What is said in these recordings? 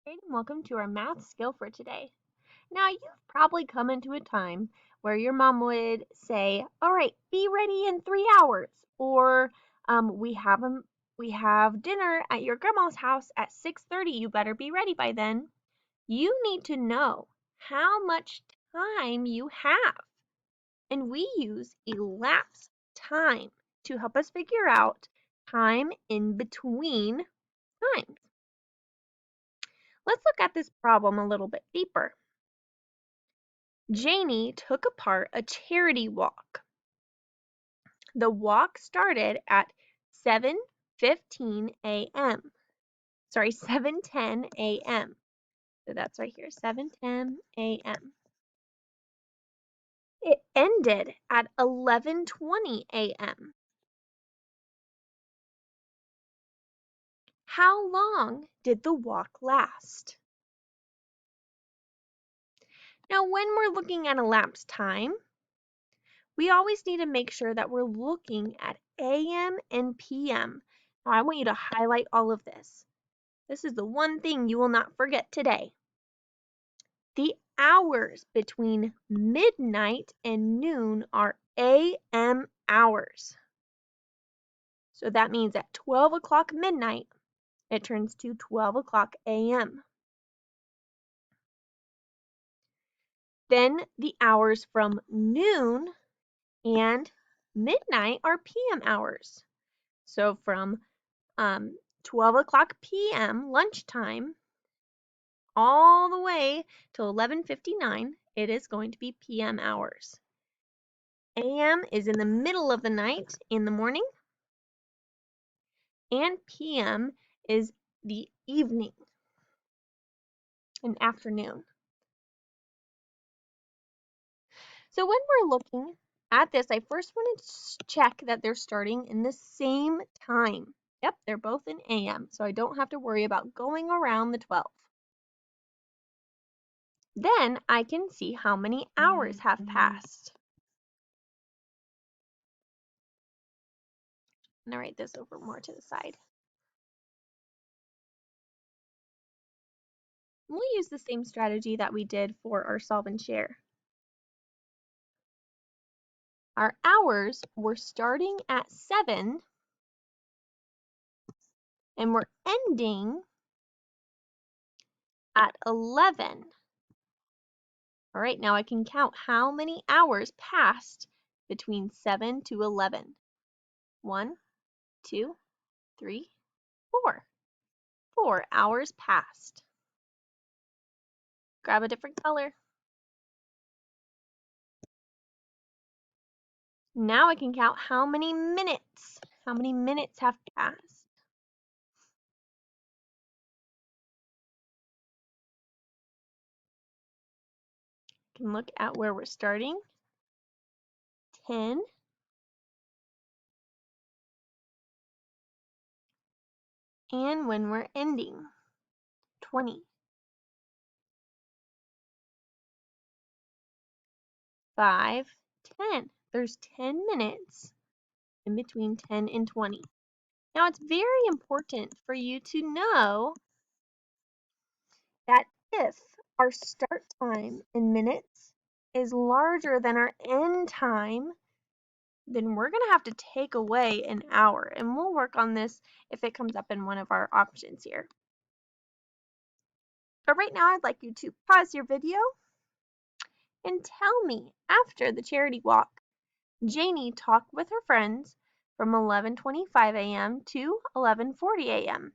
Great, and welcome to our math skill for today. Now, you've probably come into a time where your mom would say, "All right, be ready in 3 hours," or we have dinner at your grandma's house at 6:30. You better be ready by then. You need to know how much time you have, and we use elapsed time to help us figure out time in between times. Let's look at this problem a little bit deeper. Janie took apart a charity walk. The walk started at 7:15 a.m. Sorry, 7:10 a.m. So that's right here, 7:10 a.m. It ended at 11:20 a.m. How long did the walk last? Now, when we're looking at elapsed time, we always need to make sure that we're looking at AM and PM. Now, I want you to highlight all of this. This is the one thing you will not forget today. The hours between midnight and noon are AM hours. So that means at 12 o'clock midnight, it turns to 12 o'clock AM. Then the hours from noon and midnight are PM hours. So from 12 o'clock PM, lunchtime, all the way till 11:59, it is going to be PM hours. AM is in the middle of the night in the morning, and PM is the evening and afternoon. So when we're looking at this, I first want to check that they're starting in the same time. Yep, they're both in AM, so I don't have to worry about going around the 12. Then I can see how many hours have passed. I'm going to write this over more to the side. We'll use the same strategy that we did for our solve and share. Our hours were starting at 7 and we're ending at 11. All right, now I can count how many hours passed between 7 to 11. 1, 2, 3, 4. 4 hours passed. Grab a different color. Now I can count how many minutes. How many minutes have passed? I can look at where we're starting. 10. And when we're ending. 20. 5, 10. There's 10 minutes in between 10 and 20. Now, it's very important for you to know that if our start time in minutes is larger than our end time, then we're going to have to take away an hour. And we'll work on this if it comes up in one of our options here. But right now, I'd like you to pause your video and tell me, after the charity walk, Janie talked with her friends from 11:25 a.m. to 11:40 a.m.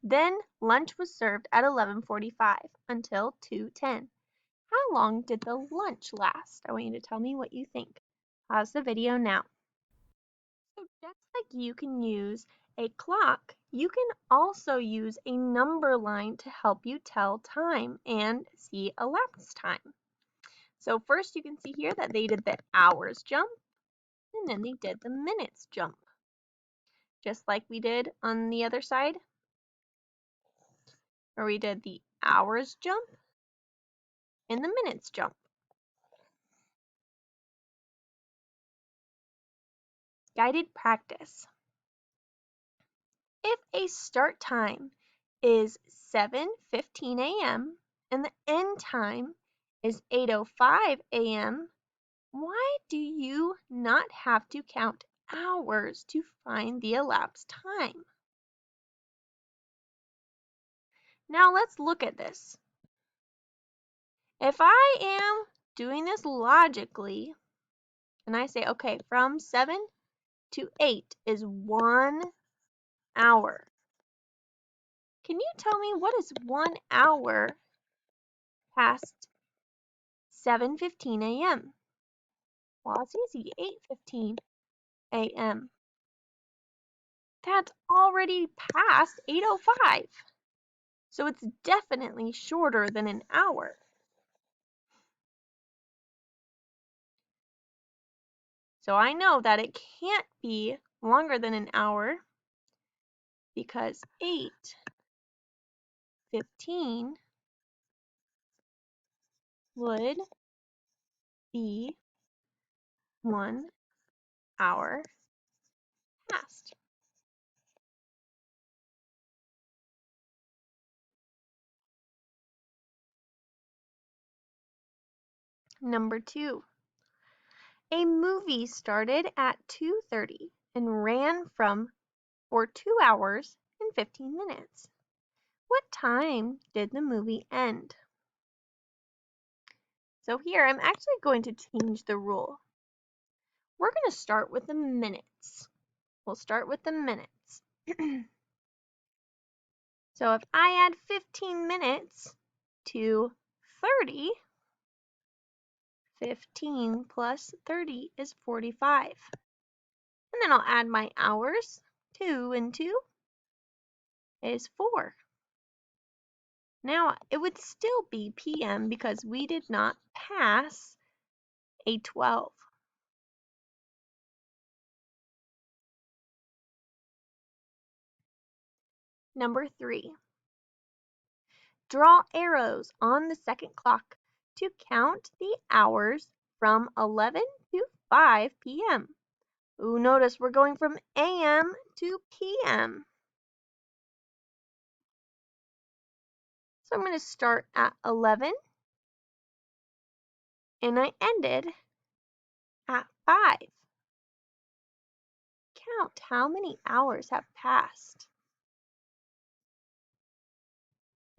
Then lunch was served at 11:45 until 2:10. How long did the lunch last? I want you to tell me what you think. Pause the video now. So just like you can use a clock, you can also use a number line to help you tell time and see elapsed time. So first you can see here that they did the hours jump, and then they did the minutes jump. Just like we did on the other side, where we did the hours jump and the minutes jump. Guided practice. If a start time is 7:15 a.m. and the end time is 8:05 a.m., why do you not have to count hours to find the elapsed time? Now let's look at this. If I am doing this logically, and I say, okay, from 7 to 8 is 1 hour. Can you tell me what is 1 hour past 7:15 a.m.? Well, it's easy, 8:15 a.m. That's already past 8:05. So it's definitely shorter than an hour. So I know that it can't be longer than an hour because 8:15 would be 1 hour past. Number 2. A movie started at 2:30 and ran for 2 hours and 15 minutes. What time did the movie end? So here I'm actually going to change the rule. We're going to start with the minutes. We'll start with the minutes. So if I add 15 minutes to 30, 15 plus 30 is 45. And then I'll add my hours. 2 and 2 is 4. Now it would still be PM because we did not pass a 12. Number 3. Draw arrows on the second clock to count the hours from 11 to 5 p.m. Ooh, notice we're going from AM to PM. So I'm going to start at 11 and I ended at 5. Count how many hours have passed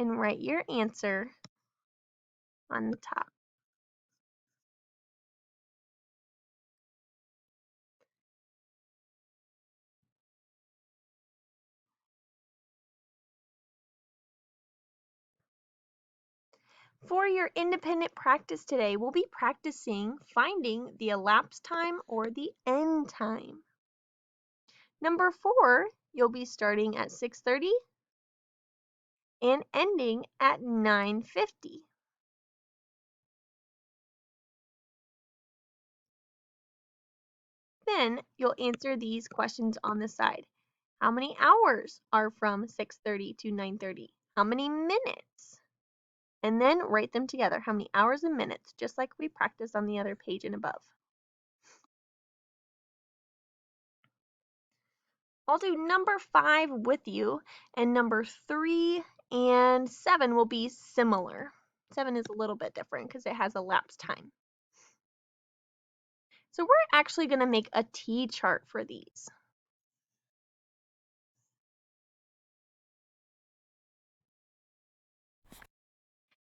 and write your answer on the top. For your independent practice today, we'll be practicing finding the elapsed time or the end time. Number 4, you'll be starting at 6:30 and ending at 9:50. Then you'll answer these questions on the side. How many hours are from 6:30 to 9:30? How many minutes? And then write them together. How many hours and minutes, just like we practiced on the other page and above. I'll do number 5 with you, and number 3 and 7 will be similar. 7 is a little bit different because it has elapsed time. So we're actually going to make a T-chart for these.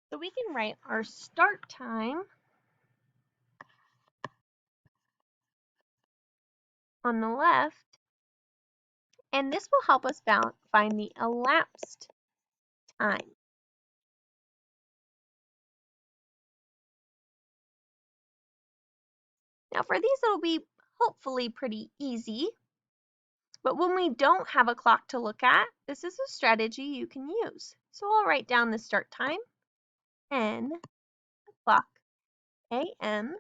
So we can write our start time on the left, and this will help us find the elapsed time. Now for these, it'll be hopefully pretty easy. But when we don't have a clock to look at, this is a strategy you can use. So I'll write down the start time, 10 o'clock a.m.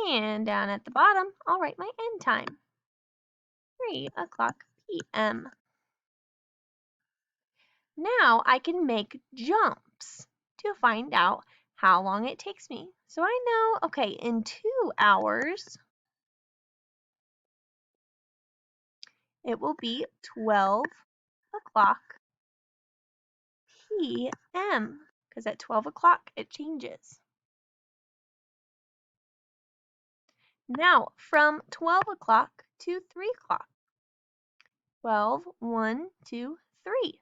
And down at the bottom, I'll write my end time, 3 o'clock p.m. Now I can make jumps to find out how long it takes me. So I know, okay, in 2 hours, it will be 12 o'clock p.m. because at 12 o'clock it changes. Now, from 12 o'clock to 3 o'clock. 12, 1, 2, 3.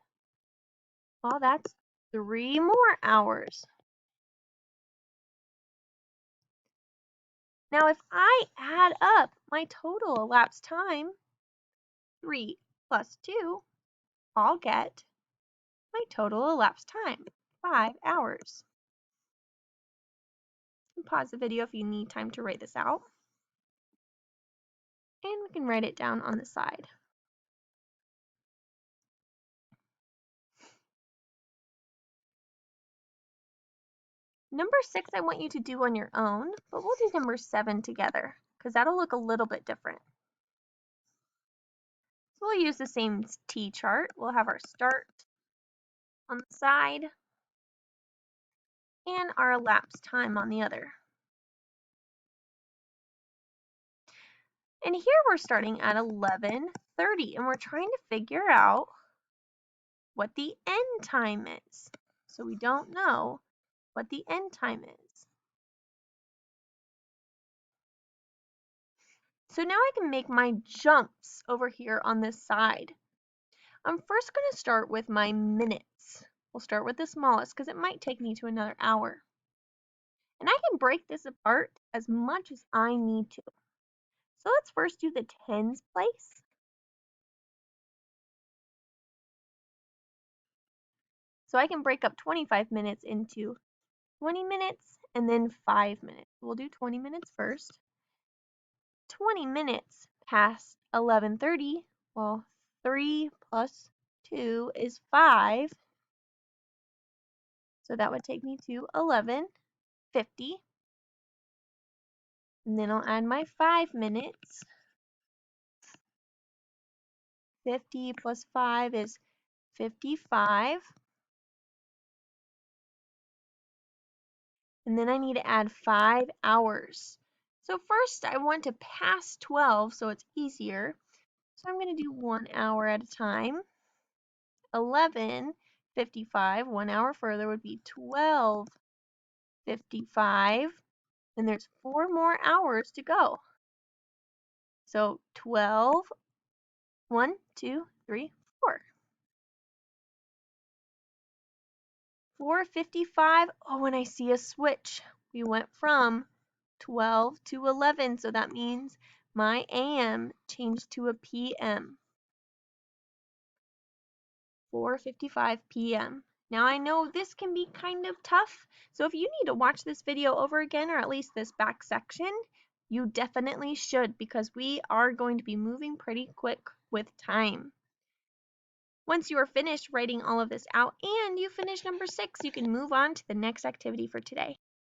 Well, that's 3 more hours. Now, if I add up my total elapsed time, 3 plus 2, I'll get my total elapsed time, 5 hours. Pause the video if you need time to write this out. And we can write it down on the side. Number 6 I want you to do on your own, but we'll do number 7 together because that'll look a little bit different. So we'll use the same T chart. We'll have our start on the side and our elapsed time on the other. And here we're starting at 11:30 and we're trying to figure out what the end time is. So we don't know what the end time is. So now I can make my jumps over here on this side. I'm first going to start with my minutes. We'll start with the smallest because it might take me to another hour. And I can break this apart as much as I need to. So let's first do the tens place. So I can break up 25 minutes into 20 minutes and then 5 minutes. We'll do 20 minutes first. 20 minutes past 11:30. Well, 3 plus 2 is 5. So that would take me to 11:50. And then I'll add my 5 minutes. 50 plus 5 is 55. And then I need to add 5 hours. So first I want to pass 12 so it's easier. So I'm going to do 1 hour at a time. 11:55, 1 hour further would be 12:55. And there's 4 more hours to go. So 12, 1, 2, 3, 4. 4:55. Oh, and I see a switch. We went from 12 to 11, so that means my AM changed to a PM. 4:55 p.m. Now I know this can be kind of tough, so if you need to watch this video over again, or at least this back section, you definitely should because we are going to be moving pretty quick with time. Once you are finished writing all of this out and you finish number 6, you can move on to the next activity for today.